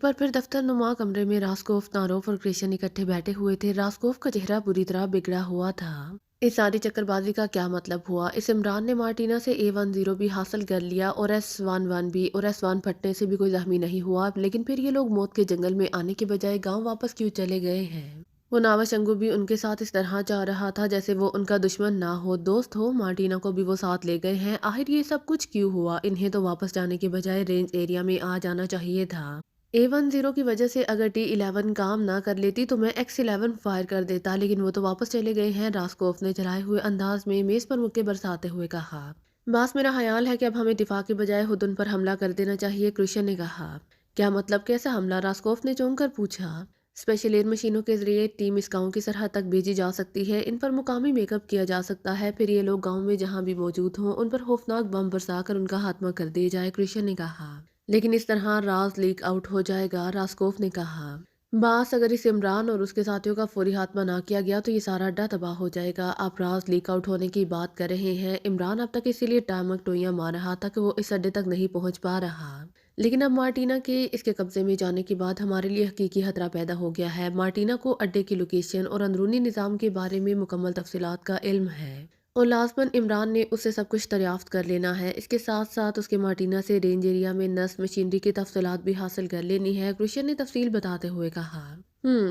बार फिर दफ्तर नुमा कमरे में रास्कोफ, नारोफ और क्रिश्चियन इकट्ठे बैठे हुए थे। रास्कोफ का चेहरा बुरी तरह बिगड़ा हुआ था। इस सारी चक्करबाजी का क्या मतलब हुआ? इस इमरान ने मार्टिना से A10 भी हासिल कर लिया और S11 भी, और S1 फटने से भी कोई जख्मी नहीं हुआ, लेकिन फिर ये लोग मौत के जंगल में आने के बजाय गांव वापस क्यों चले गए हैं? वो नावा शंगू भी उनके साथ इस तरह जा रहा था जैसे वो उनका दुश्मन ना हो, दोस्त हो। मार्टिना को भी वो साथ ले गए हैं। आखिर ये सब कुछ क्यों हुआ? इन्हें तो वापस जाने के बजाय रेंज एरिया में आ जाना चाहिए था। A10 की वजह से अगर T11 काम ना कर लेती तो मैं X11 फायर कर देता, लेकिन वो तो वापस चले गए हैं। रास्कोफ ने जलाए हुए अंदाज में मेज पर मुक्के बरसाते हुए कहा। बस मेरा ख्याल है कि अब हमें दिफा के बजाय खुद उन पर हमला कर देना चाहिए, क्रिश्चियन ने कहा। क्या मतलब, कैसा हमला? रास्कोफ ने चौंक कर पूछा। स्पेशल एयर मशीनों के जरिए टीम इस गांव की सरहद तक भेजी जा सकती है। इन पर मुकामी मेकअप किया जा सकता है, फिर ये लोग गांव में जहां भी मौजूद हों उन पर खौफनाक बम बरसाकर उनका खात्मा कर दिया जाए, क्रिश्चियन ने कहा। लेकिन इस तरह राज लीक आउट हो जाएगा, रास्कोफ ने कहा। बास अगर इस इमरान और उसके साथियों का फौरी खात्मा ना किया गया तो ये सारा अड्डा तबाह हो जाएगा। आप राज लीक आउट होने की बात कर रहे हैं। इमरान अब तक इसीलिए टामक टोइयां मार रहा था कि वो इस अड्डे तक नहीं पहुंच पा रहा, लेकिन अब मार्टिना के इसके कब्जे में जाने के बाद हमारे लिए हकीकी खतरा पैदा हो गया है। मार्टिना को अड्डे की लोकेशन और अंदरूनी निज़ाम के बारे में मुकम्मल तफसीलात का इल्म है और लाजमन इमरान ने उससे सब कुछ दरियाफ्त कर लेना है। इसके साथ साथ उसके मार्टिना से रेंज एरिया में नस्ब मशीनरी की तफसीलात भी हासिल कर लेनी है, क्रिश्चियन ने तफसील बताते हुए कहा।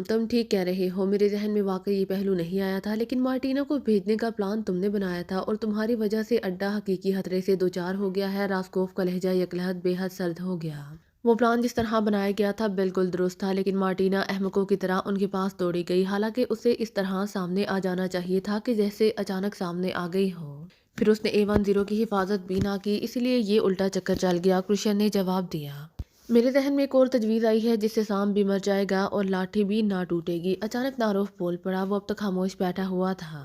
तुम ठीक कह रहे हो, मेरे जहन में वाकई ये पहलू नहीं आया था, लेकिन मार्टिना को भेजने का प्लान तुमने बनाया था और तुम्हारी वजह से अड्डा हकीकी खतरे से दो चार हो गया है। रास्कोफ का लहजा यकलहत बेहद सर्द हो गया। वो प्लान जिस तरह बनाया गया था बिल्कुल दुरुस्त था, लेकिन मार्टिना अहमकों की तरह उनके पास दौड़ी गई। हालांकि उसे इस तरह सामने आ जाना चाहिए था कि जैसे अचानक सामने आ गई हो। फिर उसने A10 की हिफाजत भी ना की, इसलिए ये उल्टा चक्कर चल गया, क्रिश्चियन ने जवाब दिया। मेरे जहन में एक और तजवीज़ आई है जिससे साम भी मर जाएगा और लाठी भी ना टूटेगी। अचानक नारोफ बोल पड़ा, वो अब तक खामोश बैठा हुआ था।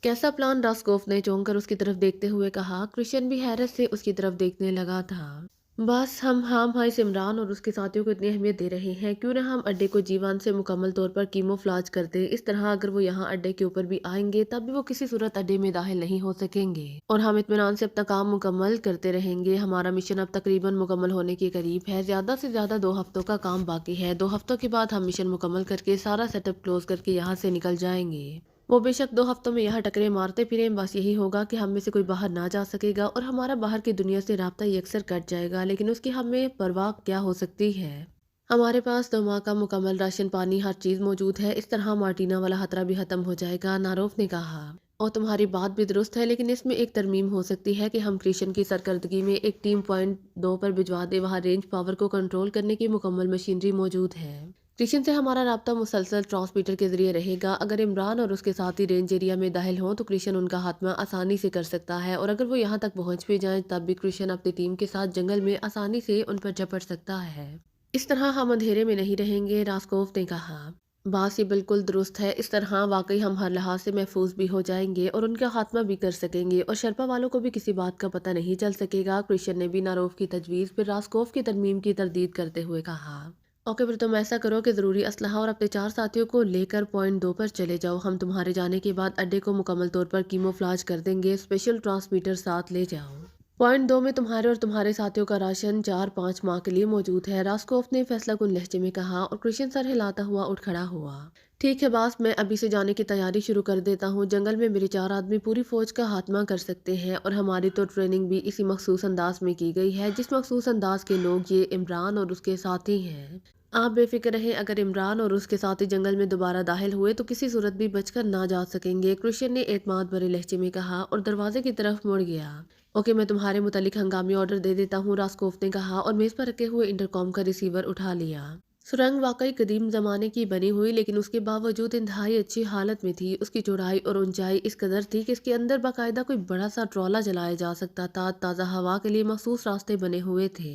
कैसा प्लान? रास्कोफ ने चौंक कर उसकी तरफ देखते हुए कहा। क्रिश्चियन भी हैरत से उसकी तरफ देखने लगा था। बस हम इस इमरान और उसके साथियों को इतनी अहमियत दे रहे हैं, क्यों ना हम अड्डे को जीवन से मुकम्मल तौर पर कीमोफ्लाज कर दें। इस तरह अगर वो यहाँ अड्डे के ऊपर भी आएंगे तब भी वो किसी सूरत अड्डे में दाखिल नहीं हो सकेंगे और हम इत्मीनान से अपना काम मुकम्मल करते रहेंगे। हमारा मिशन अब तकरीबन मुकम्मल होने के करीब है। ज़्यादा से ज़्यादा 2 हफ्तों का काम बाकी है। 2 हफ्तों के बाद हम मिशन मुकम्मल करके सारा सेटअप क्लोज करके यहाँ से निकल जाएंगे। वो बेशक 2 हफ्तों में यहाँ टकरे मारते फिरें, बस यही होगा कि हम में से कोई बाहर ना जा सकेगा और हमारा बाहर की दुनिया से राब्ता यकसर कट जाएगा, लेकिन उसकी हमें परवाह क्या हो सकती है? हमारे पास 2 माह का मुकम्मल राशन पानी हर चीज़ मौजूद है। इस तरह मार्टिना वाला खतरा भी खत्म हो जाएगा, नारोफ ने कहा। और तुम्हारी बात भी दुरुस्त है, लेकिन इसमें एक तरमीम हो सकती है कि हम क्रिश्चियन की सरकर्दगी में एक टीम पॉइंट 2 पर भिजवा दे। वहाँ रेंज पावर को कंट्रोल करने की मुकम्मल मशीनरी मौजूद है। क्रिश्चियन से हमारा राब्ता मुसलसल ट्रांसमीटर के जरिए रहेगा। अगर इमरान और उसके साथी रेंज एरिया में दाखिल हों तो क्रिश्चियन उनका खात्मा आसानी से कर सकता है, और अगर वो यहाँ तक पहुँच भी जाएं तब भी क्रिश्चियन अपनी टीम के साथ जंगल में आसानी से उन पर झपट सकता है। इस तरह हम अंधेरे में नहीं रहेंगे, रास्कोफ ने कहा। बात ये बिल्कुल दुरुस्त है। इस तरह वाकई हम हर लिहाज से महफूज भी हो जाएंगे और उनका खात्मा भी कर सकेंगे और शर्पा वालों को भी किसी बात का पता नहीं चल सकेगा। क्रिश्चियन ने भी नारोफ की तजवीज़ पर रास्कोफ की तरमीम की तरदीद करते हुए कहा। ओके, फिर तुम ऐसा करो कि ज़रूरी असलहा और अपने 4 साथियों को लेकर पॉइंट 2 पर चले जाओ। हम तुम्हारे जाने के बाद अड्डे को मुकम्मल तौर पर कीमोफ्लाज कर देंगे। स्पेशल ट्रांसमीटर साथ ले जाओ। पॉइंट 2 में तुम्हारे और तुम्हारे साथियों का राशन 4-5 माह के लिए मौजूद है, रास्कोफ ने फैसला कुन लहजे में कहा और क्रिश्चियन सर हिलाता हुआ उठ खड़ा हुआ। ठीक है बास, मैं अभी से जाने की तैयारी शुरू कर देता हूँ। जंगल में मेरे 4 आदमी पूरी फौज का खात्मा कर सकते हैं और हमारी तो ट्रेनिंग भी इसी मखसूस अंदाज में की गई है जिस मखसूस अंदाज के लोग ये इमरान और उसके साथी हैं। आप बेफिक्र रहें, अगर इमरान और उसके साथी जंगल में दोबारा दाखिल हुए तो किसी सूरत भी बचकर ना जा सकेंगे, क्रिश्चियन ने एतमाद भरे लहजे में कहा और दरवाजे की तरफ मुड़ गया। ओके, मैं तुम्हारे मुतालिक हंगामी ऑर्डर दे देता हूँ, रास्कोफ ने कहा और मेज पर रखे हुए इंटरकॉम का रिसीवर उठा लिया। सुरंग वाकई कदीम जमाने की बनी हुई, लेकिन उसके बावजूद इंतहाई अच्छी हालत में थी। उसकी चौड़ाई और ऊंचाई इस कदर थी कि इसके अंदर बाकायदा कोई बड़ा सा ट्रॉला जलाया जा सकता था। ताज़ा हवा के लिए मखसूस रास्ते बने हुए थे।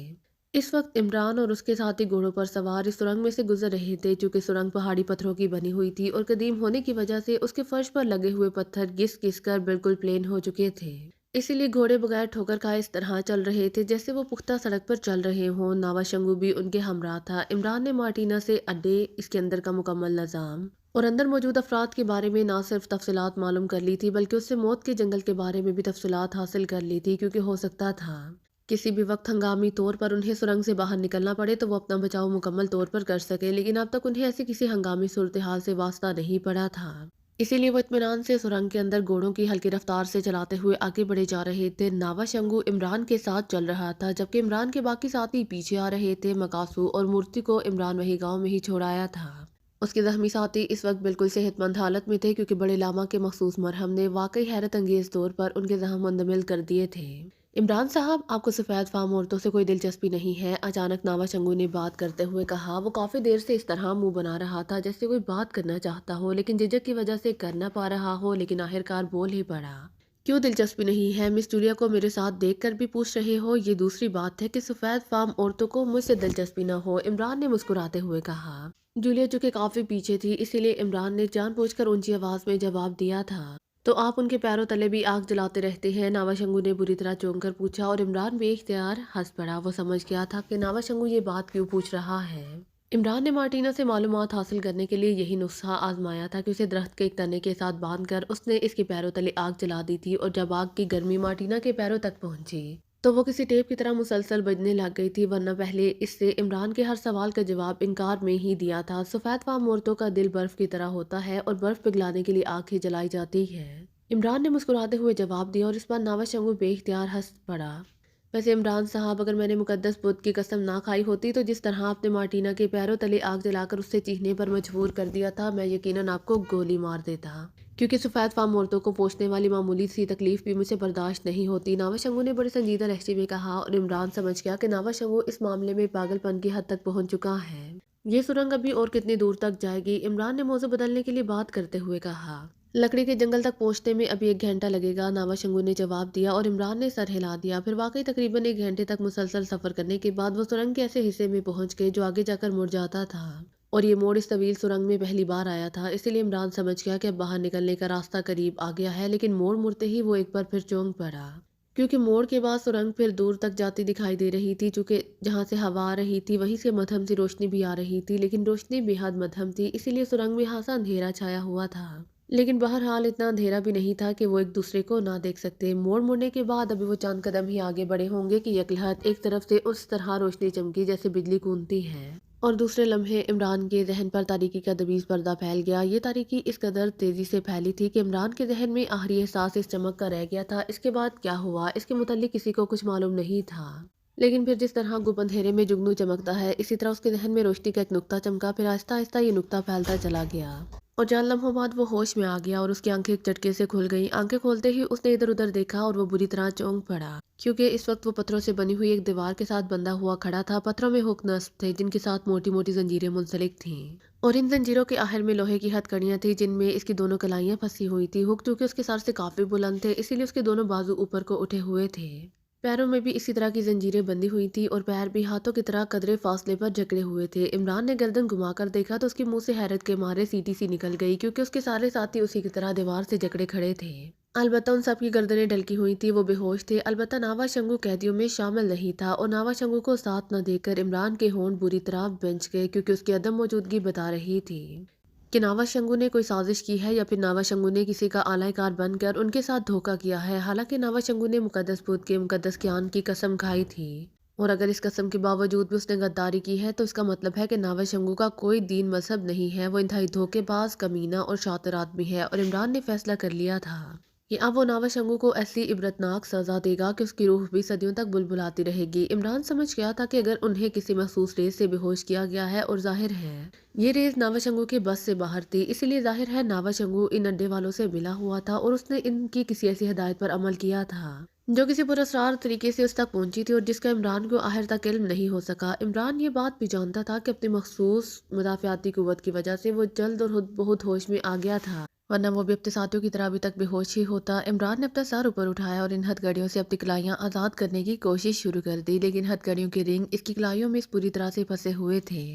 इस वक्त इमरान और उसके साथी घोड़ों पर सवार इस सुरंग में से गुजर रहे थे। चूंकि सुरंग पहाड़ी पत्थरों की बनी हुई थी और कदीम होने की वजह से उसके फर्श पर लगे हुए पत्थर घिस घिस कर बिल्कुल प्लेन हो चुके थे। इसीलिए घोड़े बगैर ठोकर खाए इस तरह चल रहे थे जैसे वो पुख्ता सड़क पर चल रहे हों। नावा शंगू भी उनके हमरा था। इमरान ने मार्टिना से अड्डे, इसके अंदर का मुकम्मल निज़ाम और अंदर मौजूद अफराद के बारे में ना सिर्फ तफसीलात मालूम कर ली थी, बल्कि उससे मौत के जंगल के बारे में भी तफसीलात हासिल कर ली थी, क्योंकि हो सकता था किसी भी वक्त हंगामी तौर पर उन्हें सुरंग से बाहर निकलना पड़े तो वो अपना बचाव मुकम्मल तौर पर कर सके, लेकिन अब तक उन्हें ऐसी किसी हंगामी सूरत हाल से वास्ता नहीं पड़ा था। इसीलिए वो इत्मीनान से सुरंग के अंदर घोड़ों की हल्की रफ्तार से चलाते हुए आगे बढ़े जा रहे थे। नावा शंगू इमरान के साथ चल रहा था, जबकि इमरान के बाकी साथी पीछे आ रहे थे। मकासू और मूर्ति को इमरान वही गांव में ही छोड़ाया था। उसके जख्मी साथी इस वक्त बिल्कुल सेहतमंद हालत में थे, क्योंकि बड़े लामा के मखसूस मरहम ने वाकई हैरत अंगेज तौर पर उनके जख्म मुंदमिल कर दिए थे। इमरान साहब, आपको सफ़ेद फार्म औरतों से कोई दिलचस्पी नहीं है? अचानक नावा शंगू ने बात करते हुए कहा। वो काफ़ी देर से इस तरह मुंह बना रहा था जैसे कोई बात करना चाहता हो, लेकिन झिझक की वजह से कर ना पा रहा हो, लेकिन आखिरकार बोल ही पड़ा। क्यों दिलचस्पी नहीं है? मिस जूलिया को मेरे साथ देखकर भी पूछ रहे हो? ये दूसरी बात है कि सफ़ेद फार्म औरतों को मुझसे दिलचस्पी ना हो, इमरान ने मुस्कुराते हुए कहा। जूलिया जो कि काफ़ी पीछे थी, इसीलिए इमरान ने जानबूझकर ऊंची आवाज़ में जवाब दिया था। तो आप उनके पैरों तले भी आग जलाते रहते हैं? नावा शंगू ने बुरी तरह चौंक कर पूछा, और इमरान बेइख्तियार हंस पड़ा। वो समझ गया था कि नावा शंगू ये बात क्यों पूछ रहा है। इमरान ने मार्टिना से मालूमात हासिल करने के लिए यही नुस्खा आजमाया था कि उसे दरख्त के एक तने के साथ बांधकर उसने इसके पैरों तले आग जला दी थी, और जब आग की गर्मी मार्टिना के पैरों तक पहुंची तो वो किसी टेप की तरह मुसलसल बजने लग गई थी, वरना पहले इससे इमरान के हर सवाल का जवाब इनकार में ही दिया था। सफ़ेद फार्म औरतों का दिल बर्फ की तरह होता है, और बर्फ पिघलाने के लिए आग ही जलाई जाती है। इमरान ने मुस्कुराते हुए जवाब दिया, और इस बार नावा शंगू बेइख्तियार हंस पड़ा। वैसे इमरान साहब, अगर मैंने मुकद्दस बुद्ध की कसम ना खाई होती तो जिस तरह आपने मार्टिना के पैरों तले आग जलाकर उससे चीखने पर मजबूर कर दिया था, मैं यकीनन आपको गोली मार देता। क्योंकि सफ़ेद फार्म औरतों को पोषने वाली मामूली सी तकलीफ भी मुझे बर्दाश्त नहीं होती, नावा शंगू ने बड़े संजीदा लहजे में कहा। और इमरान समझ गया कि नावा शंगू इस मामले में पागलपन की हद तक पहुंच चुका है। ये सुरंग अभी और कितनी दूर तक जाएगी? इमरान ने मौजू बदलने के लिए बात करते हुए कहा। लकड़ी के जंगल तक पहुंचने में अभी 1 घंटा लगेगा, नावा शंगू ने जवाब दिया, और इमरान ने सर हिला दिया। फिर वाकई तकरीबन 1 घंटे तक मुसलसल सफर करने के बाद वो सुरंग के ऐसे हिस्से में पहुंच गए जो आगे जाकर मुड़ जाता था, और ये मोड़ इस तवील सुरंग में पहली बार आया था। इसीलिए इमरान समझ गया कि अब बाहर निकलने का रास्ता करीब आ गया है, लेकिन मोड़ मुड़ते ही वो एक बार फिर चौंक पड़ा, क्योंकि मोड़ के बाद सुरंग फिर दूर तक जाती दिखाई दे रही थी। चूंकि जहां से हवा आ रही थी वहीं से मध्यम सी रोशनी भी आ रही थी, लेकिन रोशनी बेहद मध्यम थी, इसीलिए सुरंग में खासा अंधेरा छाया हुआ था। लेकिन बहरहाल इतना अंधेरा भी नहीं था कि वो एक दूसरे को ना देख सकते। मोड़ मुड़ने के बाद अभी वो चंद कदम ही आगे बढ़े होंगे कि यकलहत एक तरफ से उस तरह रोशनी चमकी जैसे बिजली कूदती है, और दूसरे लम्हे इमरान के जहन पर तारीकी का दबीज पर्दा फैल गया। ये तारीकी इस कदर तेजी से फैली थी कि इमरान के जहन में आखिरी एहसास इस चमक का रह गया था। इसके बाद क्या हुआ, इसके मुतालिक किसी को कुछ मालूम नहीं था। लेकिन फिर जिस तरह गुप अंधेरे में जुगनू चमकता है, इसी तरह उसके जहन में रोशनी का एक नुक्ता चमका। फिर आहिस्ता आहिस्ता ये नुक्ता फैलता चला गया, और चंद लम्हों बाद वो होश में आ गया, और उसकी आंखें एक झटके से खुल गईं। आंखें खोलते ही उसने इधर उधर देखा, और वो बुरी तरह चौंक पड़ा, क्योंकि इस वक्त वो पत्थरों से बनी हुई एक दीवार के साथ बंधा हुआ खड़ा था। पत्थरों में हुक नस्ब थे, जिनके साथ मोटी मोटी जंजीरें मुंसलिक थीं, और इन जंजीरों के आखिर में लोहे की हथकड़ियां थी, जिनमें इसकी दोनों कलाइयां फंसी हुई थी। हुक चूंकि उसके सर से काफी बुलंद थे, इसीलिए उसके दोनों बाजू ऊपर को उठे हुए थे। पैरों में भी इसी तरह की जंजीरें बंधी हुई थी, और पैर भी हाथों की तरह कदरे फासले पर जकड़े हुए थे। इमरान ने गर्दन घुमाकर देखा तो उसके मुंह से हैरत के मारे सीटी सी निकल गई, क्योंकि उसके सारे साथी उसी की तरह दीवार से जकड़े खड़े थे। अलबत्ता उन सब की गर्दनें ढलकी हुई थी, वो बेहोश थे। अलबत्ता नावा शंगू कैदियों में शामिल नहीं था, और नावा शंगू को साथ न देखकर इमरान के होंठ बुरी तरह बेंच गए, क्योंकि उसकी अदम मौजूदगी बता रही थी कि नावा शंगू ने कोई साजिश की है, या फिर नावा शंगू ने किसी का आलाकार बनकर उनके साथ धोखा किया है। हालांकि नावा शंगू ने मुकद्दस बुद्ध के मुकद्दस ज्ञान की कसम खाई थी, और अगर इस कसम के बावजूद भी उसने गद्दारी की है तो इसका मतलब है कि नावा शंगू का कोई दीन मजहब नहीं है। वो इंतहाई धोखेबाज, कमीना और शातिर आदमी है, और इमरान ने फैसला कर लिया था कि अब वो नावा शंगू को ऐसी इबरतनाक सजा देगा कि उसकी रूह भी सदियों तक बुलबुलाती रहेगी। इमरान समझ गया था कि अगर उन्हें किसी महसूस रेस से बेहोश किया गया है, और जाहिर है ये रेस नावा शंगू के बस से बाहर थी, इसीलिए जाहिर है नावा शंगू इन अड्डे वालों से मिला हुआ था, और उसने इनकी किसी ऐसी हिदायत पर अमल किया था जो किसी पुरअसरार तरीके से उस तक पहुंची थी, और जिसका इमरान को आखिर तक इल्म नहीं हो सका। इमरान ये बात भी जानता था कि अपनी मखसूस मुदाफ़ियाती कुव्वत की वजह से वो जल्द और बहुत होश में आ गया था, वरना वो भी अपने साथियों की तरह अभी तक बेहोश ही होता। इमरान ने अपना सर ऊपर उठाया और इन हथकड़ियों से अपनी कलाइयां आज़ाद करने की कोशिश शुरू कर दी, लेकिन हथकड़ियों के रिंग इसकी कलाइयों में इस पूरी तरह से फंसे हुए थे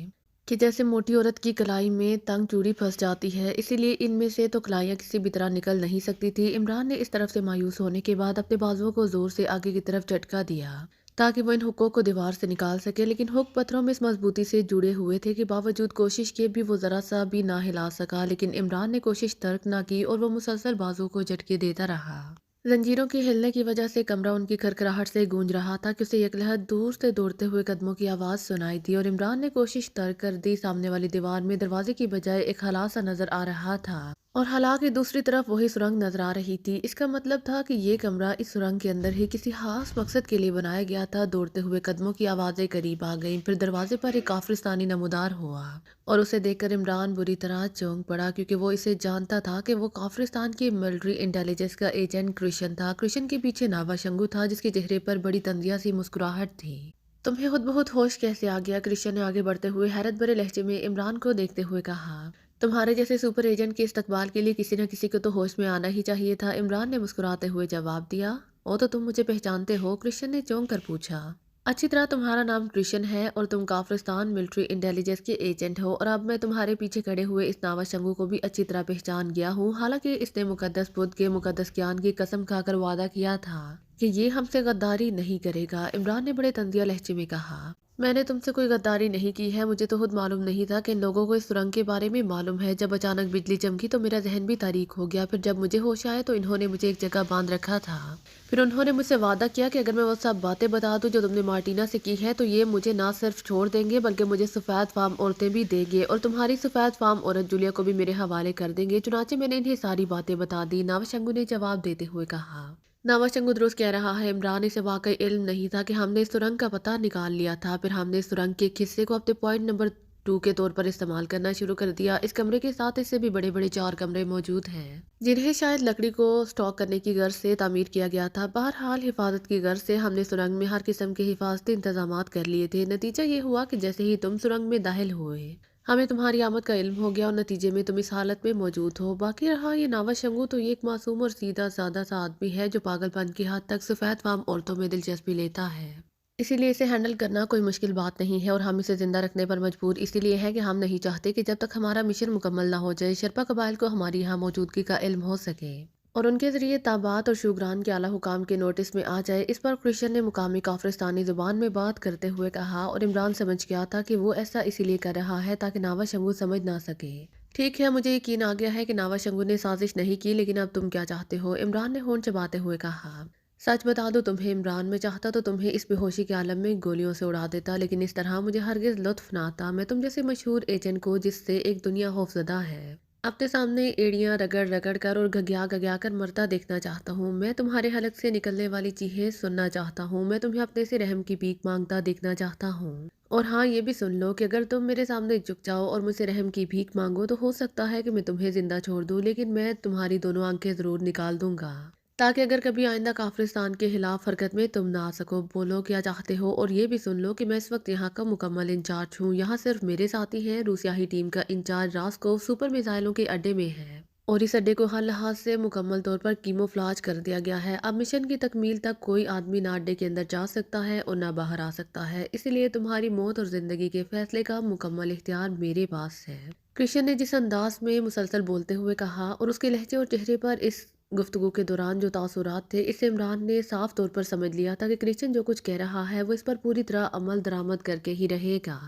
कि जैसे मोटी औरत की कलाई में तंग चूड़ी फंस जाती है, इसीलिए इनमें से तो कलाइयां किसी भी तरह निकल नहीं सकती थी। इमरान ने इस तरफ से मायूस होने के बाद अपने बाजुओं को जोर से आगे की तरफ झटका दिया ताकि वो इन हुक्कों को दीवार से निकाल सके, लेकिन हुक पत्थरों में इस मजबूती से जुड़े हुए थे कि बावजूद कोशिश के भी वो जरा सा भी ना हिला सका। लेकिन इमरान ने कोशिश तर्क ना की और वो मुसलसल बाजुओं को झटके देता रहा। जंजीरों के हिलने की वजह से कमरा उनकी खड़खड़ाहट से गूंज रहा था कि उसे यकलहत दूर से दौड़ते हुए कदमों की आवाज़ सुनाई दी और इमरान ने कोशिश तर्क कर दी। सामने वाली दीवार में दरवाजे की बजाय एक हला सा नजर आ रहा था और हला की दूसरी तरफ वही सुरंग नजर आ रही थी। इसका मतलब था कि ये कमरा इस सुरंग के अंदर ही किसी खास मकसद के लिए बनाया गया था। दौड़ते हुए कदमों की आवाज़ें करीब आ गईं, फिर दरवाजे पर एक काफिरिस्तानी नमूदार हुआ और उसे देखकर इमरान बुरी तरह चौंक पड़ा, क्योंकि वो इसे जानता था कि वो काफिरिस्तान की मिलिट्री इंटेलिजेंस का एजेंट कृष्ण था। कृष्ण के पीछे नावा शंगू था, जिसके चेहरे पर बड़ी तंजिया सी मुस्कुराहट थी। तुम्हें खुद बहुत होश कैसे आ गया? कृष्ण ने आगे बढ़ते हुए हैरत भरे लहजे में इमरान को देखते हुए कहा। तुम्हारे जैसे सुपर एजेंट के इस्तकबाल के लिए किसी न किसी को तो होश में आना ही चाहिए था, इमरान ने मुस्कुराते हुए जवाब दिया। ओ तो तुम मुझे पहचानते हो? कृष्ण ने चौंक कर पूछा। अच्छी तरह। तुम्हारा नाम कृष्ण है और तुम काफिरिस्तान मिलिट्री इंटेलिजेंस के एजेंट हो, और अब मैं तुम्हारे पीछे खड़े हुए इस नावा शंगू को भी अच्छी तरह पहचान गया हूँ। हालांकि इसने मुकद्दस बुद्ध के मुकद्दस ज्ञान की कसम खाकर वादा किया था कि ये हमसे गद्दारी नहीं करेगा, इमरान ने बड़े तंजिया लहजे में कहा। मैंने तुमसे कोई गद्दारी नहीं की है। मुझे तो खुद मालूम नहीं था कि इन लोगों को इस सुरंग के बारे में मालूम है। जब अचानक बिजली चमकी तो मेरा जहन भी तारीक हो गया। फिर जब मुझे होश आया तो इन्होंने मुझे एक जगह बांध रखा था। फिर उन्होंने मुझसे वादा किया कि अगर मैं वो सब बातें बता दूं जो तुमने मार्टिना से की है तो ये मुझे ना सिर्फ छोड़ देंगे बल्कि मुझे सफ़ेद फार्म औरतें भी देंगे और तुम्हारी सफ़ेद फार्म औरत जूलिया को भी मेरे हवाले कर देंगे। चुनाचे मैंने इन्हें सारी बातें बता दी, नावाशंगू ने जवाब देते हुए कहा। नावाशंगू दुरुस्त कह रहा है इमरान, इसे वाकई इल्म नहीं था कि हमने इस सुरंग का पता निकाल लिया था। फिर हमने इस सुरंग के एक हिस्से को अपने पॉइंट नंबर 2 के तौर पर इस्तेमाल करना शुरू कर दिया। इस कमरे के साथ इससे भी बड़े बड़े 4 कमरे मौजूद हैं, जिन्हें शायद लकड़ी को स्टॉक करने की गर्ज से तामीर किया गया था। बहरहाल हिफाजत की गर्ज से हमने सुरंग में हर किस्म के हिफाजती इंतजाम कर लिए थे। नतीजा ये हुआ कि जैसे ही तुम सुरंग में दाखिल हुए हमें तुम्हारी आमद का इल्म हो गया और नतीजे में तुम इस हालत में मौजूद हो। बाकी रहा ये नावा शंगू, तो ये एक मासूम और सीधा सादा सा आदमी है जो पागलपन की हद तक सफ़ेद फार्म औरतों में दिलचस्पी लेता है। इसीलिए इसे हैंडल करना कोई मुश्किल बात नहीं है और हम इसे जिंदा रखने पर मजबूर इसीलिए है कि हम नहीं चाहते कि जब तक हमारा मिशन मुकम्मल ना हो जाए शर्पा कबाइल को हमारी यहाँ मौजूदगी का इल्म हो सके और उनके जरिए ताबात और शुगरान के आला हुकाम के नोटिस में आ जाए। इस पर कृष्ण ने मुकामी काफिरिस्तानी जुबान में बात करते हुए कहा और इमरान समझ गया था कि वो ऐसा इसीलिए कर रहा है ताकि नावा शंगू समझ ना सके। ठीक है, मुझे यकीन आ गया है कि नावा शंगू ने साजिश नहीं की, लेकिन अब तुम क्या चाहते हो? इमरान ने होंठ चबाते हुए कहा। सच बता दो तुम्हें इमरान, मैं चाहता तो तुम्हें इस बेहोशी के आलम में गोलियों से उड़ा देता, लेकिन इस तरह मुझे हरगिज लुत्फ ना आता। मैं तुम जैसे मशहूर एजेंट को जिससे एक दुनिया खौफजदा है अपने सामने एड़ियां रगड़ रगड़ कर और घग्या घग्या कर मरता देखना चाहता हूँ। मैं तुम्हारे हलक से निकलने वाली चीखें सुनना चाहता हूँ। मैं तुम्हें अपने से रहम की भीख मांगता देखना चाहता हूँ। और हाँ, ये भी सुन लो कि अगर तुम मेरे सामने झुक जाओ और मुझसे रहम की भीख मांगो तो हो सकता है कि मैं तुम्हें जिंदा छोड़ दूं, लेकिन मैं तुम्हारी दोनों आंखें जरूर निकाल दूंगा ताकि अगर कभी आइंदा काफिरिस्तान के खिलाफ हरकत में तुम ना आ सको। बोलो क्या चाहते हो? और ये भी सुन लो कि मैं इस वक्त यहाँ का मुकम्मल इंचार्ज हूँ। यहाँ सिर्फ मेरे साथी हैं। रूसियाही टीम का इंचार्ज रास्कोव सुपर मिसाइलों के अड्डे में है और इस अड्डे को हर लिहाज से मुकम्मल तौर पर कीमोफ्लाज कर दिया गया है। अब मिशन की तकमील तक कोई आदमी ना अड्डे के अंदर जा सकता है और ना बाहर आ सकता है, इसीलिए तुम्हारी मौत और जिंदगी के फैसले का मुकम्मल इख्तियार मेरे पास है। कृष्ण ने जिस अंदाज में मुसलसल बोलते हुए कहा और उसके लहजे और चेहरे पर इस गुफ्तगू के दौरान जो तासुरात थे, इससे इमरान ने साफ तौर पर समझ लिया था कि क्रिश्चियन जो कुछ कह रहा है वो इस पर पूरी तरह अमल दरामद करके ही रहेगा।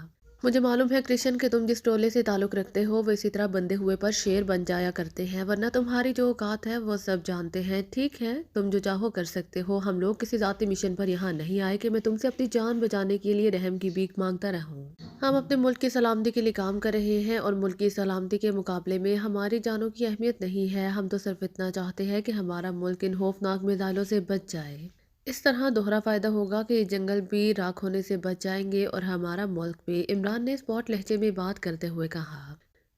मुझे मालूम है कृष्ण कि तुम जिस टोले से ताल्लुक रखते हो वो इसी तरह बंधे हुए पर शेर बन जाया करते हैं, वरना तुम्हारी जो औकात है वो सब जानते हैं। ठीक है, तुम जो चाहो कर सकते हो। हम लोग किसी जाती मिशन पर यहाँ नहीं आए कि मैं तुमसे अपनी जान बचाने के लिए रहम की भीख मांगता रहूं। हम अपने मुल्क की सलामती के लिए काम कर रहे हैं और मुल्क की सलामती के मुकाबले में हमारी जानों की अहमियत नहीं है। हम तो सिर्फ इतना चाहते हैं कि हमारा मुल्क इन खौफनाक मिसाइलों से बच जाए। इस तरह दोहरा फायदा होगा कि जंगल भी राख होने से बच जाएंगे और हमारा मुल्क भी, इमरान ने स्पॉट लहजे में बात करते हुए कहा।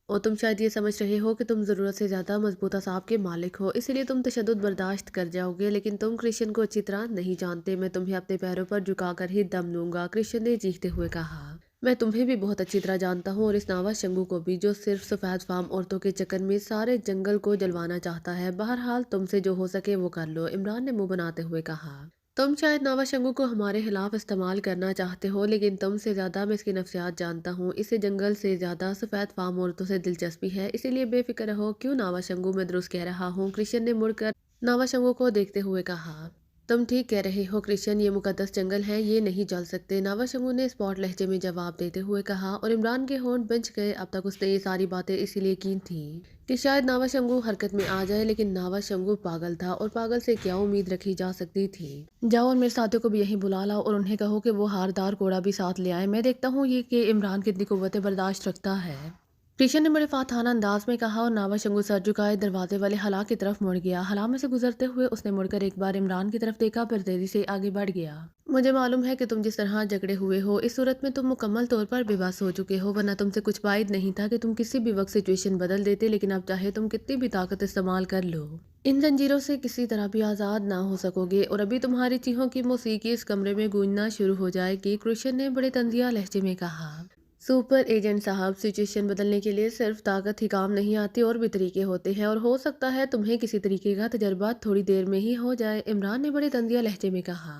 और तुम शायद ये समझ रहे हो कि तुम ज़रूरत से ज़्यादा मजबूत असाब के मालिक हो, इसलिए तुम तशद्दुद बर्दाश्त कर जाओगे, लेकिन तुम कृष्ण को अच्छी तरह नहीं जानते। मैं तुम्हें अपने पैरों पर झुकाकर ही दम लूंगा, कृष्ण ने चीखते हुए कहा। मैं तुम्हें भी बहुत अच्छी तरह जानता हूँ और इस नावा शंगू को भी, जो सिर्फ सफ़ेद फार्म औरतों के चक्कर में सारे जंगल को जलवाना चाहता है। बहरहाल तुमसे जो हो सके वो कर लो, इमरान ने मुंह बनाते हुए कहा। तुम शायद नावा शंगू को हमारे खिलाफ इस्तेमाल करना चाहते हो, लेकिन तुमसे ज़्यादा मैं इसकी नफ्सियात जानता हूँ। इसे जंगल से ज़्यादा सफ़ेद फार्म औरतों से दिलचस्पी है, इसीलिए बेफिक्र रहो। क्यों नावा शंगू, मैं दुरुस्त कह रहा हूँ, कृष्ण ने मुड़कर नावा शंगू को देखते हुए कहा। तुम ठीक कह रहे हो कृष्ण, ये मुकद्दस जंगल है, ये नहीं जल सकते, नावा शंगू ने स्पॉट लहजे में जवाब देते हुए कहा। और इमरान के होंठ बंच गए। अब तक उसने ये सारी बातें इसीलिए की थी कि शायद नावा शंगू हरकत में आ जाए, लेकिन नावा शंगू पागल था और पागल से क्या उम्मीद रखी जा सकती थी। जाओ और मेरे साथियों को भी यहीं बुला लाओ और उन्हें कहो कि वो हारदार कोड़ा भी साथ ले आए। मैं देखता हूँ ये कि इमरान कितनी कुव्वत बर्दाश्त रखता है। कृष्ण ने बड़े फाथाना अंदाज में कहा और नावा शंगू सर झुकाए दरवाजे वाले हला की तरफ मुड़ गया। हला में से गुजरते हुए उसने मुड़कर एक बार इमरान की तरफ देखा, फिर तेजी से आगे बढ़ गया। मुझे मालूम है कि तुम जिस तरह जकड़े हुए हो, इस सूरत में तुम मुकम्मल तौर पर बेबस हो चुके हो, वरना तुमसे कुछ बाइद नहीं था कि तुम किसी भी वक्त सिचुएशन बदल देते। लेकिन अब चाहे तुम कितनी भी ताकत इस्तेमाल कर लो, इन जंजीरों से किसी तरह भी आज़ाद ना हो सकोगे। और अभी तुम्हारी चीखों की मौसीकी इस कमरे में गूंजना शुरू हो जाएगी, कृष्ण ने बड़े तंजिया लहजे में कहा। सुपर एजेंट साहब, सिचुएशन बदलने के लिए सिर्फ ताकत ही काम नहीं आती, और भी तरीके होते हैं, और हो सकता है तुम्हें किसी तरीके का तजर्बा थोड़ी देर में ही हो जाए, इमरान ने बड़े तंजिया लहजे में कहा।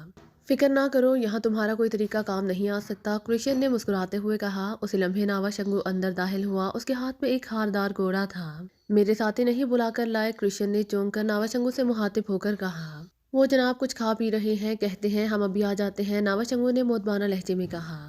फिक्र ना करो, यहाँ तुम्हारा कोई तरीका काम नहीं आ सकता, कृष्ण ने मुस्कुराते हुए कहा। उसी लम्हे नावा शंगू अंदर दाखिल हुआ। उसके हाथ में एक हारदार घोड़ा था। मेरे साथी नहीं बुलाकर लाए, कृष्ण ने चौंक कर नावा शंगू से मुखातिब होकर कहा। वो जनाब कुछ खा पी रहे हैं, कहते हैं हम अभी आ जाते हैं, नावा शंगू ने मोदबाना लहजे में कहा।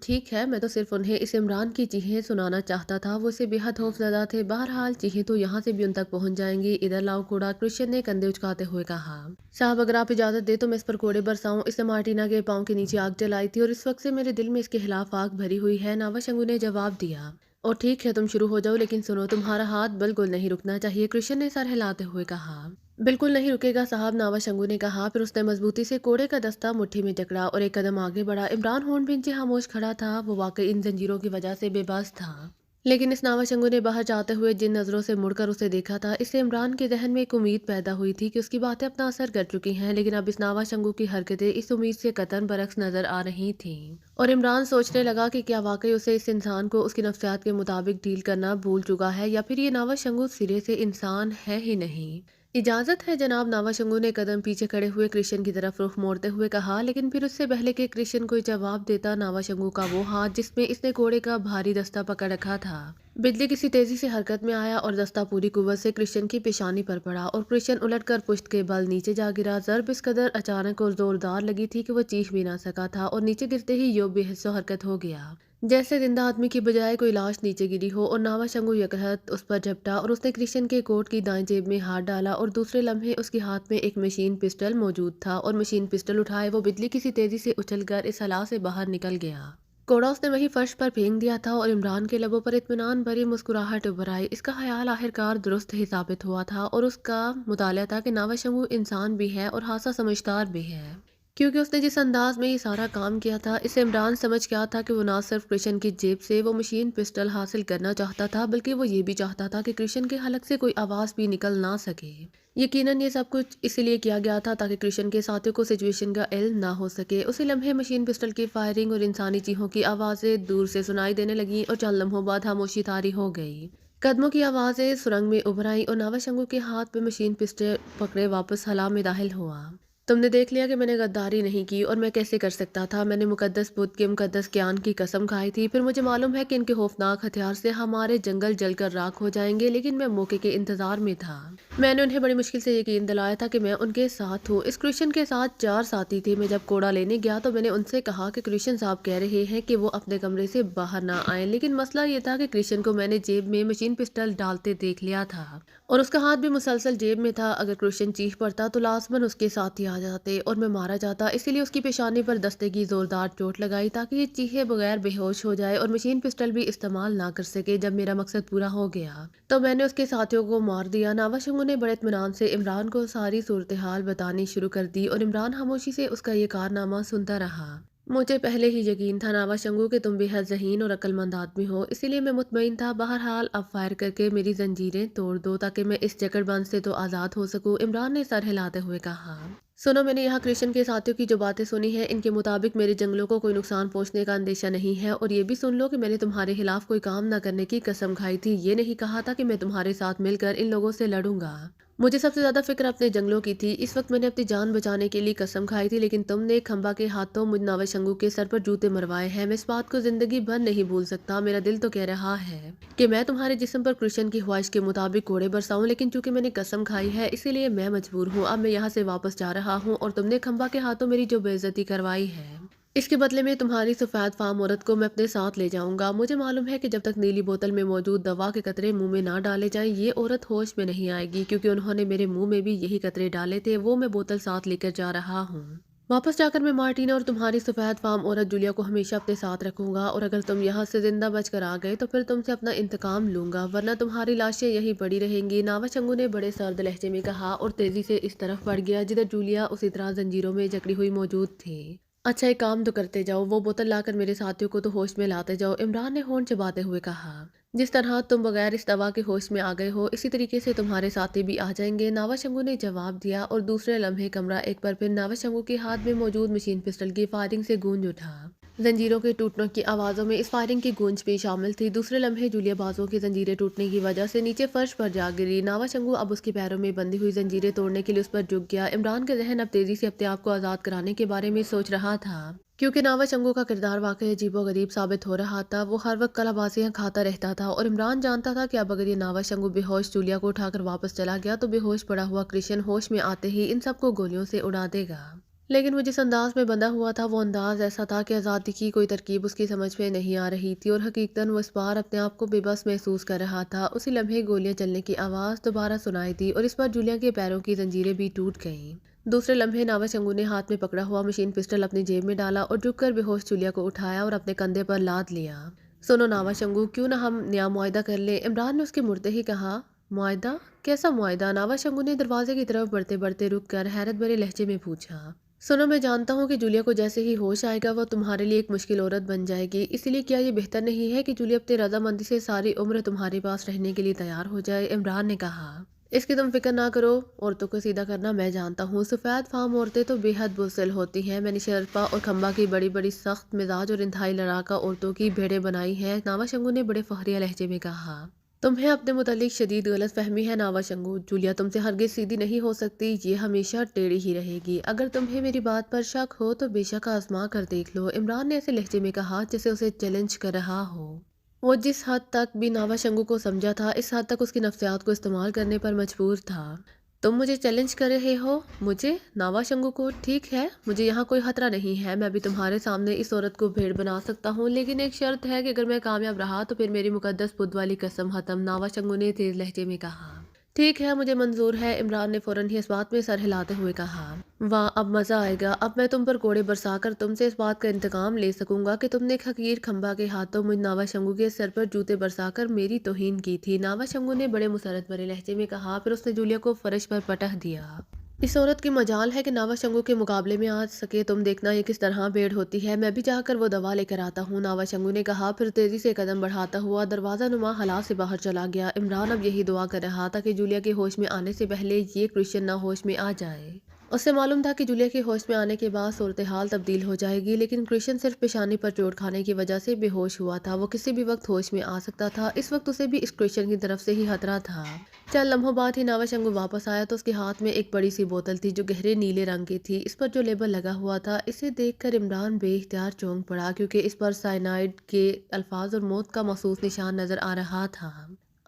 ठीक है, मैं तो सिर्फ उन्हें इस इमरान की चीखें सुनाना चाहता था, वो इसे बेहद खौफजदा थे। बहरहाल चीखें तो यहाँ से भी उन तक पहुँच जाएंगी। इधर लाओ कूड़ा, कृष्ण ने कंधे उचकाते हुए कहा। साहब अगर आप इजाज़त दे तो मैं इस पर कोड़े बरसाऊं। इसने मार्टिना के पाँव के नीचे आग जलाई थी और इस वक्त से मेरे दिल में इसके खिलाफ आग भरी हुई है, नावा शंगू ने जवाब दिया। और ठीक है, तुम शुरू हो जाओ, लेकिन सुनो, तुम्हारा हाथ बिल्कुल नहीं रुकना चाहिए, कृष्ण ने सर हिलाते हुए कहा। बिल्कुल नहीं रुकेगा साहब, नावा शंगू ने कहा। फिर उसने मजबूती से कोड़े का दस्ता मुट्ठी में जकड़ा और एक कदम आगे बढ़ा। इमरान होंठ भींचे खामोश खड़ा था। वो वाकई इन जंजीरों की वजह से बेबस था, लेकिन इस नावा शंगू ने बाहर जाते हुए जिन नज़रों से मुड़कर उसे देखा था, इससे इमरान के जहन में एक उम्मीद पैदा हुई थी कि उसकी बातें अपना असर कर चुकी हैं। लेकिन अब इस नावा शंगू की हरकतें इस उम्मीद से कतन बरक्स नजर आ रही थीं, और इमरान सोचने लगा कि क्या वाकई उसे इस इंसान को उसकी नफ्सियात के मुताबिक डील करना भूल चुका है, या फिर ये नावा शंगू सिरे से इंसान है ही नहीं। इजाजत है जनाब, नावा शंगू ने कदम पीछे खड़े हुए कृष्ण की तरफ रुख मोड़ते हुए कहा। लेकिन फिर उससे पहले कि कृष्ण कोई जवाब देता, नावा शंगू का वो हाथ जिसमें इसने घोड़े का भारी दस्ता पकड़ रखा था, बिजली किसी तेजी से हरकत में आया और दस्ता पूरी कुव्वत से कृष्ण की पेशानी पर पड़ा और कृष्ण उलटकर पुश्त के बल नीचे जा गिरा। जर्ब इस कदर अचानक और जोरदार लगी थी कि वो चीख भी ना सका था, और नीचे गिरते ही यो बेहिस्सो हरकत हो गया, जैसे जिंदा आदमी की बजाय कोई लाश नीचे गिरी हो। और नावा शंगू यकहत उस पर झपटा और उसने कृष्ण के कोट की दाएं जेब में हाथ डाला, और दूसरे लम्हे उसके हाथ में एक मशीन पिस्टल मौजूद था, और मशीन पिस्टल उठाए वो बिजली किसी तेजी से उछलकर इस हला से बाहर निकल गया। कोड़ा उसने वही फर्श पर फेंक दिया था, और इमरान के लबों पर इत्मीनान भरी मुस्कुराहट उभर आई। इसका ख्याल आखिरकार दुरुस्त ही साबित हुआ था, और उसका मुताला था कि नावा शंगू इंसान भी है और हासा समझदार भी है, क्योंकि उसने जिस अंदाज में ये सारा काम किया था, इससे इमरान समझ गया था कि वो ना सिर्फ कृष्ण की जेब से वो मशीन पिस्टल हासिल करना चाहता था, बल्कि वो ये भी चाहता था कि कृष्ण के हलक से कोई आवाज़ भी निकल ना सके। यकीनन ये सब कुछ इसलिए किया गया था ताकि कृष्ण के साथियों को सिचुएशन का इल्म ना हो सके। उसी लम्हे मशीन पिस्टल की फायरिंग और इंसानी चीखों की आवाज़ें दूर से सुनाई देने लगी, और चंद लम्हों बाद खामोशी तारी हो गई। कदमों की आवाज़ें सुरंग में उभर आई और नावा शंगू के हाथ में मशीन पिस्टल पकड़े वापस हला में दाखिल हुआ। तुमने देख लिया कि मैंने गद्दारी नहीं की, और मैं कैसे कर सकता था। मैंने मुकद्दस बुद्ध के मुकद्दस ज्ञान की कसम खाई थी। फिर मुझे मालूम है कि इनके खौफनाक हथियार से हमारे जंगल जलकर राख हो जाएंगे, लेकिन मैं मौके के इंतजार में था। मैंने उन्हें बड़ी मुश्किल से यकीन दिलाया था कि मैं उनके साथ हूँ। इस कृष्ण के साथ 4 साथी थे। मैं जब कोड़ा लेने गया तो मैंने उनसे कहा कि कृष्ण साहब कह रहे हैं कि वो अपने कमरे से बाहर ना आए, लेकिन मसला ये था कि कृष्ण को मैंने जेब में मशीन पिस्टल डालते देख लिया था, और उसका हाथ भी मुसलसल जेब में था। अगर कृष्ण चीख पड़ता तो लाजमन उसके साथी आ जाते और मैं मारा जाता। इसीलिए उसकी पेशानी पर दस्ते की जोरदार चोट लगाई ताकि ये चीखे बगैर बेहोश हो जाए और मशीन पिस्टल भी इस्तेमाल ना कर सके। जब मेरा मकसद पूरा हो गया तो मैंने उसके साथियों को मार दिया। नावा शंगू ने बड़े इत्मीनान से इमरान को सारी सूरत हाल बतानी शुरू कर दी, और इमरान खामोशी से उसका ये कारनामा सुनता रहा। मुझे पहले ही यकीन था नावा शंगू कि तुम बेहद ज़हीन और अक्लमंद आदमी हो, इसीलिए मैं मुतमईन था। बहरहाल अब फायर करके मेरी जंजीरें तोड़ दो ताकि मैं इस जकड़बंद से तो आज़ाद हो सकूं, इमरान ने सर हिलाते हुए कहा। सुनो, मैंने यहाँ कृष्ण के साथियों की जो बातें सुनी हैं, इनके मुताबिक मेरे जंगलों को कोई नुकसान पहुँचने का अंदेशा नहीं है। और ये भी सुन लो कि मैंने तुम्हारे खिलाफ कोई काम ना करने की कसम खाई थी। ये नहीं कहा था कि मैं तुम्हारे साथ मिलकर इन लोगों से लड़ूंगा। मुझे सबसे ज्यादा फिक्र अपने जंगलों की थी। इस वक्त मैंने अपनी जान बचाने के लिए कसम खाई थी, लेकिन तुमने खंबा के हाथों मुझ नावाशंगू के सर पर जूते मरवाए हैं। मैं इस बात को जिंदगी भर नहीं भूल सकता। मेरा दिल तो कह रहा है कि मैं तुम्हारे जिस्म पर कृष्ण की ख्वाहिश के मुताबिक कोड़े बरसाऊं, लेकिन चूंकि मैंने कसम खाई है इसीलिए मैं मजबूर हूँ। अब मैं यहाँ से वापस जा रहा हूँ और तुमने खंबा के हाथों मेरी जो बेइज्जती करवाई है, इसके बदले में तुम्हारी सफेद फार्म औरत को मैं अपने साथ ले जाऊंगा। मुझे मालूम है कि जब तक नीली बोतल में मौजूद दवा के कतरे मुंह में ना डाले जाएं, ये औरत होश में नहीं आएगी, क्योंकि उन्होंने मेरे मुंह में भी यही कतरे डाले थे। वो मैं बोतल साथ लेकर जा रहा हूँ। वापस जाकर मैं मार्टिना और तुम्हारी सफेद फार्म औरत जूलिया को हमेशा अपने साथ रखूंगा, और अगर तुम यहाँ से जिंदा बचकर आ गए तो फिर तुमसे अपना इंतकाम लूंगा, वरना तुम्हारी लाशें यहीं पड़ी रहेंगी। नावाशंगू ने बड़े सर्द लहजे में कहा और तेजी से इस तरफ बढ़ गया जिधर जूलिया उसी तरह जंजीरों में जकड़ी हुई मौजूद थी। अच्छा, एक काम तो करते जाओ, वो बोतल लाकर मेरे साथियों को तो होश में लाते जाओ, इमरान ने होंठ चबाते हुए कहा। जिस तरह तुम बगैर इस दवा के होश में आ गए हो, इसी तरीके से तुम्हारे साथी भी आ जाएंगे, नावाशंगू ने जवाब दिया। और दूसरे लम्हे कमरा एक बार फिर नावाशंगू के हाथ में मौजूद मशीन पिस्टल की फायरिंग से गूंज उठा। जंजीरों के टूटने की आवाज़ों में इस फायरिंग की गूंज भी शामिल थी। दूसरे लम्हे जूलिया बाजों की जंजीरें टूटने की वजह से नीचे फर्श पर जा गिरी। नावाशंगू अब उसके पैरों में बंधी हुई जंजीरें तोड़ने के लिए उस पर झुक गया। इमरान का जहन अब तेजी से अपने आप को आज़ाद कराने के बारे में सोच रहा था, क्योंकि नावाशंगू का किरदार वाकई अजीबोगरीब साबित हो रहा था। वो हर वक्त कलाबाजियां खाता रहता था और इमरान जानता था कि अब अगर ये नावाशंगू बेहोश जूलिया को उठाकर वापस चला गया तो बेहोश पड़ा हुआ कृष्ण होश में आते ही इन सबको गोलियों से उड़ा देगा। लेकिन वो जिस अंदाज में बंधा हुआ था, वो अंदाज ऐसा था कि आज़ादी की कोई तरकीब उसकी समझ में नहीं आ रही थी, और हकीकतन वो इस बार अपने आप को बेबस महसूस कर रहा था। उसी लम्हे गोलियां चलने की आवाज़ दोबारा सुनाई दी और इस बार जूलिया के पैरों की जंजीरें भी टूट गईं। दूसरे लम्हे नावाशंगू ने हाथ में पकड़ा हुआ मशीन पिस्टल अपनी जेब में डाला और झुककर बेहोश जूलिया को उठाया और अपने कंधे पर लाद लिया। सुनो नावाशंगू, क्यों ना हम नया मुआहदा कर लें, इमरान ने उसके मुड़ते ही कहा। मुआहदा? कैसा मुआहदा? नावाशंगू ने दरवाजे की तरफ बढ़ते बढ़ते रुक कर हैरत भरे लहजे में पूछा। सुनो, मैं जानता हूँ कि जूलिया को जैसे ही होश आएगा वो तुम्हारे लिए एक मुश्किल औरत बन जाएगी, इसीलिए क्या ये बेहतर नहीं है कि जूलिया अपनी रजामंदी से सारी उम्र तुम्हारे पास रहने के लिए तैयार हो जाए, इमरान ने कहा। इसकी तुम फिक्र ना करो, औरतों को सीधा करना मैं जानता हूँ। सफ़ेद फार्म औरतें तो बेहद बुज़दिल होती हैं। मैंने शर्पा और खंबा की बड़ी बड़ी सख्त मिजाज और इंतहाई लड़ाका औरतों की भेड़ें बनाई हैं, नावाशंगू ने बड़े फखरिया लहजे में कहा। तुम्हें अपने मुतालिक शदीद गलत फहमी है नावाशंगू, जूलिया तुमसे हरगिज सीधी नहीं हो सकती, ये हमेशा टेढ़ी ही रहेगी। अगर तुम्हें मेरी बात पर शक हो तो बेशक आजमा कर देख लो, इमरान ने ऐसे लहजे में कहा जैसे उसे चैलेंज कर रहा हो। वो जिस हद तक भी नावाशंगू को समझा था, इस हद तक उसकी नफ्सियात को इस्तेमाल करने पर मजबूर था। तुम मुझे चैलेंज कर रहे हो? मुझे? नावाशंगू को? ठीक है, मुझे यहाँ कोई खतरा नहीं है। मैं भी तुम्हारे सामने इस औरत को भेड़ बना सकता हूँ, लेकिन एक शर्त है कि अगर मैं कामयाब रहा तो फिर मेरी मुकद्दस बुद्ध वाली कसम खत्म, नावाशंगू ने तेज लहजे में कहा। ठीक है, मुझे मंजूर है, इमरान ने फौरन ही इस बात में सर हिलाते हुए कहा। वाह, अब मज़ा आएगा। अब मैं तुम पर कोड़े बरसाकर तुमसे इस बात का इंतकाम ले सकूंगा कि तुमने एक हकीर खंबा के हाथों मुझ नावाशंगू के सर पर जूते बरसाकर मेरी तौहीन की थी, नावाशंगू ने बड़े मुसरत भरे लहजे में कहा। फिर उसने जूलिया को फर्श पर पटक दिया। इस औरत की मजाल है कि नावाशंगू के मुकाबले में आ सके। तुम देखना ये किस तरह भेड़ होती है। मैं भी जाकर वो दवा लेकर आता हूँ, नावाशंगू ने कहा। फिर तेजी से कदम बढ़ाता हुआ दरवाजा नुमा हला से बाहर चला गया। इमरान अब यही दुआ कर रहा था कि जूलिया के होश में आने से पहले ये क्रिश्चियन ना होश में आ जाए। उसे मालूम था कि जूलिया के होश में आने के बाद सूरत हाल तब्दील हो जाएगी, लेकिन क्रिश्चियन सिर्फ पेशानी पर चोट खाने की वजह से बेहोश हुआ था। वो किसी भी वक्त होश में आ सकता था। इस वक्त उसे भी इस क्रिश्चियन की तरफ से ही खतरा था। चंद लम्हों बाद ही नावाशंगू वापस आया तो उसके हाथ में एक बड़ी सी बोतल थी जो गहरे नीले रंग की थी। इस पर जो लेबल लगा हुआ था, इसे देखकर इमरान बेइख्तियार चौंक पड़ा, क्योंकि इस पर साइनाइड के अल्फाज और मौत का महसूस निशान नजर आ रहा था।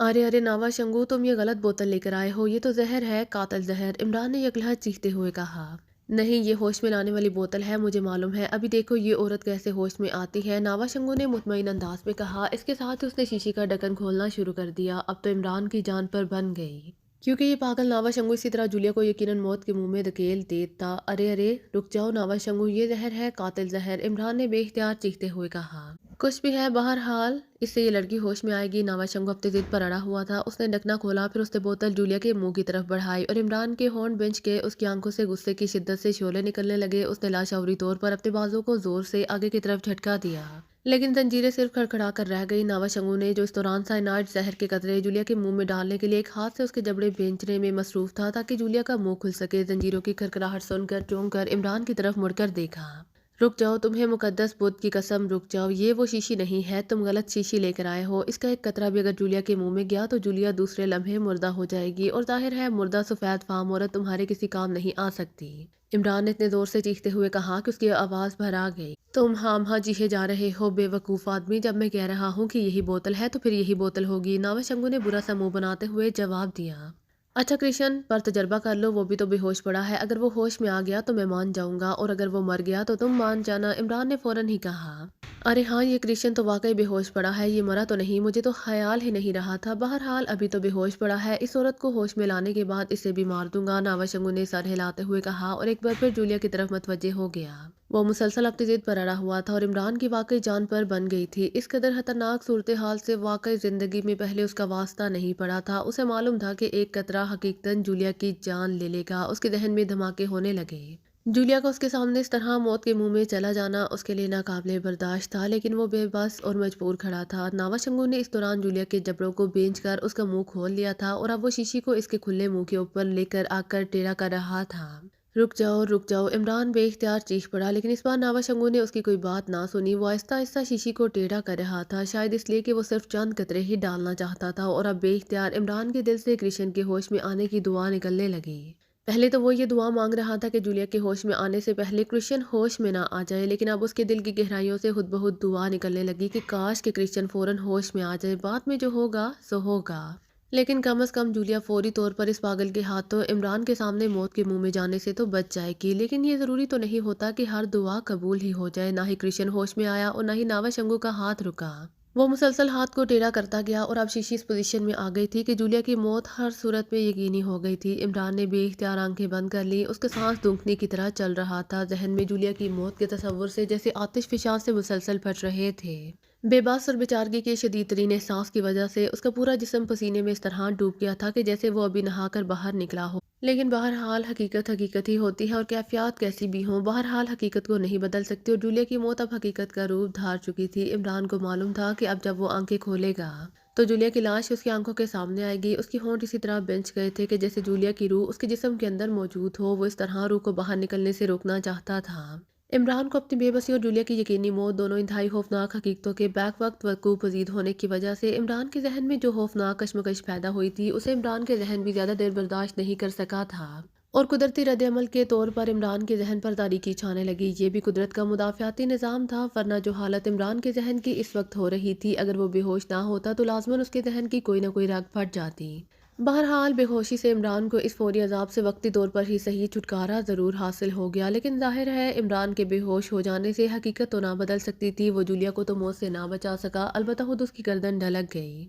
अरे अरे नावाशंगू, तुम ये गलत बोतल लेकर आए हो, ये तो जहर है, कातिल जहर, इमरान ने यकलहत चीखते हुए कहा। नहीं, ये होश में लाने वाली बोतल है, मुझे मालूम है। अभी देखो ये औरत कैसे होश में आती है, नावाशंगू ने मुतमईन अंदाज में कहा। इसके साथ ही उसने शीशी का ढक्कन खोलना शुरू कर दिया। अब तो इमरान की जान पर बन गई, क्योंकि ये पागल नावाशंगू इसी तरह जूलिया को यकीनन मौत के मुंह में धकेल देता। अरे अरे रुक जाओ नावाशंगू, ये जहर है, कातिल जहर, इमरान ने बेइख्तियार चीखते हुए कहा। कुछ भी है, बहरहाल इससे ये लड़की होश में आएगी, नावाशंगू अपनी जिद पर अड़ा हुआ था। उसने ढकना खोला, फिर उसने बोतल जूलिया के मुंह की तरफ बढ़ाई और इमरान के होंठ बेंच के उसकी आंखों से गुस्से की शिद्दत से शोले निकलने लगे। उसने लाशौरी तौर पर अपने बाजू को जोर से आगे की तरफ झटका दिया, लेकिन जंजीरें सिर्फ खड़खड़ा कर रह गई। नावाशंगू ने, जो इस दौरान साइनाइड जहर के कतरे जूलिया के मुंह में डालने के लिए एक हाथ से उसके जबड़े बेंचने में मसरूफ था ताकि जूलिया का मुंह खुल सके, जंजीरों की खड़खड़ाहट सुनकर चौंक कर इमरान की तरफ मुड़कर देखा। रुक जाओ, तुम्हें मुकद्दस बुद्ध की कसम, रुक जाओ, ये वो शीशी नहीं है, तुम गलत शीशी लेकर आए हो। इसका एक कतरा भी अगर जूलिया के मुंह में गया तो जूलिया दूसरे लम्हे मुर्दा हो जाएगी, और जाहिर है मुर्दा सफेद फार्म औरत तुम्हारे किसी काम नहीं आ सकती। इमरान ने इतने जोर से चीखते हुए कहा कि उसकी आवाज भर आ गई। तुम हाँ चीखे जा रहे हो बेवकूफ आदमी, जब मैं कह रहा हूँ कि यही बोतल है तो फिर यही बोतल होगी। नावाशंगू ने बुरा सा मुंह बनाते हुए जवाब दिया। अच्छा कृष्ण, पर तजर्बा कर लो, वो भी तो बेहोश पड़ा है। अगर वो होश में आ गया तो मैं मान जाऊंगा, और अगर वो मर गया तो तुम मान जाना, इमरान ने फौरन ही कहा। अरे हाँ, ये कृष्ण तो वाकई बेहोश पड़ा है, ये मरा तो नहीं, मुझे तो ख्याल ही नहीं रहा था। बहरहाल अभी तो बेहोश पड़ा है, इस औरत को होश में लाने के बाद इसे भी मार दूंगा, नावाशंगू ने सर हिलाते हुए कहा, और एक बार फिर जूलिया की तरफ मुतवज्जे हो गया। वो मुसलसल अपनी जिद पर अड़ा हुआ था और इमरान की वाकई जान पर बन गई थी। इस कदर खतरनाक सूरत हाल से वाकई जिंदगी में पहले उसका वास्ता नहीं पड़ा था। उसे मालूम था कि एक कतरा हकीकतन जूलिया की जान ले लेगा। उसके जहन में धमाके होने लगे। जूलिया का उसके सामने इस तरह मौत के मुंह में चला जाना उसके लिए नाकाबिले बर्दाश्त था, लेकिन वो बेबस और मजबूर खड़ा था। नावाशंगू ने इस दौरान जूलिया के जबड़ों को बेच कर उसका मुंह खोल लिया था, और अब वो शीशी को इसके खुले मुंह के ऊपर लेकर आकर टेढ़ा कर रहा था। रुक जाओ, इमरान बेइख्तियार चीख पड़ा, लेकिन इस बार नावाशंगू ने उसकी कोई बात ना सुनी। वो आहिस्ता आहिस्ता शीशी को टेढ़ा कर रहा था, शायद इसलिए कि वो सिर्फ चंद कतरे ही डालना चाहता था, और अब बेइख्तियार इमरान के दिल से कृष्ण के होश में आने की दुआ निकलने लगी। पहले तो वो ये दुआ मांग रहा था कि जूलिया के होश में आने से पहले क्रिश्चियन होश में ना आ जाए, लेकिन अब उसके दिल की गहराइयों से खुद ब खुद दुआ निकलने लगी कि काश के क्रिश्चियन फौरन होश में आ जाए, बाद में जो होगा सो होगा। लेकिन कम से कम जूलिया फौरी तौर पर इस पागल के हाथों इमरान के सामने मौत के मुंह में जाने से तो बच जाएगी। लेकिन ये ज़रूरी तो नहीं होता कि हर दुआ कबूल ही हो जाए। ना ही क्रिश्चियन होश में आया और ना ही नावाशंगू का हाथ रुका। वो मुसलसल हाथ को टेढ़ा करता गया, और अब शीशी इस पोजीशन में आ गई थी कि जूलिया की मौत हर सूरत में यकीनी हो गई थी। इमरान ने बेइख्तियार आंखें बंद कर ली। उसका सांस दूंखने की तरह चल रहा था। जहन में जूलिया की मौत के तस्वुर से जैसे आतिश फिशां से मुसलसल फट रहे थे। बेबस और बेचारगी के शदीद तरीन एहसास की वजह से उसका पूरा जिस्म पसीने में इस तरह डूब गया था कि जैसे वो अभी नहाकर बाहर निकला हो। लेकिन बहरहाल हकीकत हकीकत ही होती है, और कैफियत कैसी भी हो, बहरहाल हकीकत को नहीं बदल सकती। और जूलिया की मौत अब हकीकत का रूप धार चुकी थी। इमरान को मालूम था कि अब जब वो आंखें खोलेगा तो जूलिया की लाश उसकी आंखों के सामने आएगी। उसकी होंठ इसी तरह बेंच गए थे कि जैसे जूलिया की रूह उसके जिस्म के अंदर मौजूद हो। वो इस तरह रूह को बाहर निकलने से रोकना चाहता था। इमरान को अपनी बेबसी और जूलिया की यकीनी मौत दोनों इंतहाई खौफनाक हकीकतों के बैक वक्त वकूफ पजीद होने की वजह से इमरान के जहन में जो खौफनाक कशमकश पैदा हुई थी, उसे इमरान के जहन भी ज़्यादा देर बर्दाश्त नहीं कर सका था। और कुदरती रद्द-ए-अमल के तौर पर इमरान के जहन पर तारीकी छाने लगी। ये भी कुदरत का मुदाफ़ियाती निज़ाम था, वरना जो हालत इमरान के जहन की इस वक्त हो रही थी, अगर वो बेहोश ना होता तो लाजमन उसके जहन की कोई ना कोई रग फट जाती। बहरहाल बेहोशी से इमरान को इस फौरी अजाब से वक्ती तौर पर ही सही छुटकारा ज़रूर हासिल हो गया, लेकिन जाहिर है इमरान के बेहोश हो जाने से हकीकत तो ना बदल सकती थी। वो जूलिया को तो मौत से ना बचा सका, अलबत्ता खुद उसकी गर्दन ढलक गई।